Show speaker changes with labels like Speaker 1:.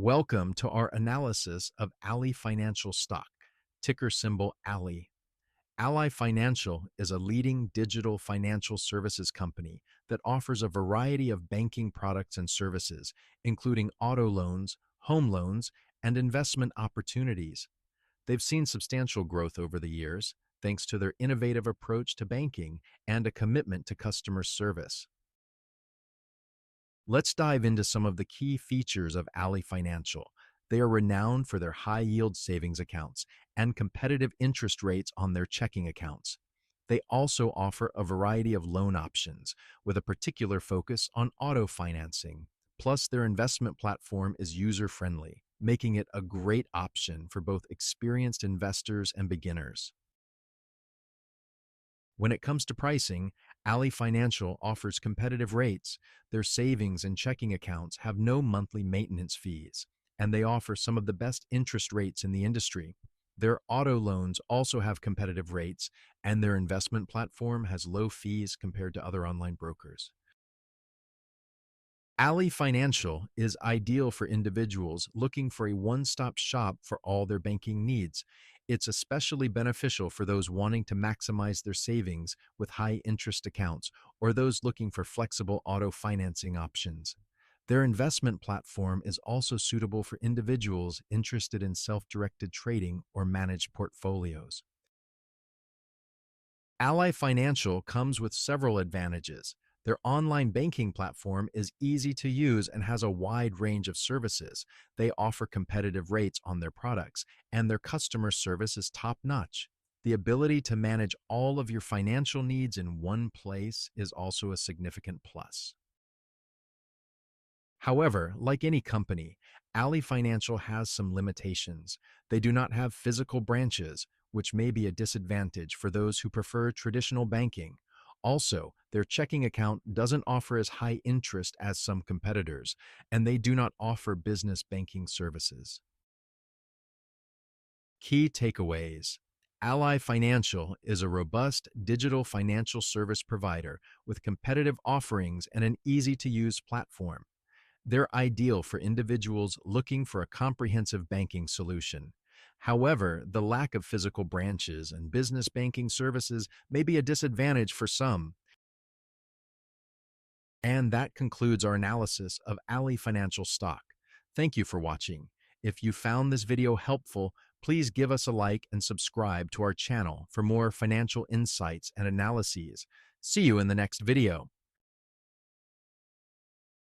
Speaker 1: Welcome to our analysis of Ally Financial stock, ticker symbol ALLY. Ally Financial is a leading digital financial services company that offers a variety of banking products and services, including auto loans, home loans, and investment opportunities. They've seen substantial growth over the years, thanks to their innovative approach to banking and a commitment to customer service. Let's dive into some of the key features of Ally Financial. They are renowned for their high yield savings accounts and competitive interest rates on their checking accounts. They also offer a variety of loan options, with a particular focus on auto financing. Plus, their investment platform is user friendly, making it a great option for both experienced investors and beginners. When it comes to pricing, Ally Financial offers competitive rates. Their savings and checking accounts have no monthly maintenance fees, and they offer some of the best interest rates in the industry. Their auto loans also have competitive rates, and their investment platform has low fees compared to other online brokers. Ally Financial is ideal for individuals looking for a one-stop shop for all their banking needs. It's especially beneficial for those wanting to maximize their savings with high-interest accounts or those looking for flexible auto financing options. Their investment platform is also suitable for individuals interested in self-directed trading or managed portfolios. Ally Financial comes with several advantages. Their online banking platform is easy to use and has a wide range of services. They offer competitive rates on their products, and their customer service is top-notch. The ability to manage all of your financial needs in one place is also a significant plus. However, like any company, Ally Financial has some limitations. They do not have physical branches, which may be a disadvantage for those who prefer traditional banking. Also, their checking account doesn't offer as high interest as some competitors, and they do not offer business banking services. Key takeaways. Ally Financial is a robust digital financial service provider with competitive offerings and an easy-to-use platform. They're ideal for individuals looking for a comprehensive banking solution. However, the lack of physical branches and business banking services may be a disadvantage for some. And that concludes our analysis of Ally Financial stock. Thank you for watching. If you found this video helpful, please give us a like and subscribe to our channel for more financial insights and analyses. See you in the next video.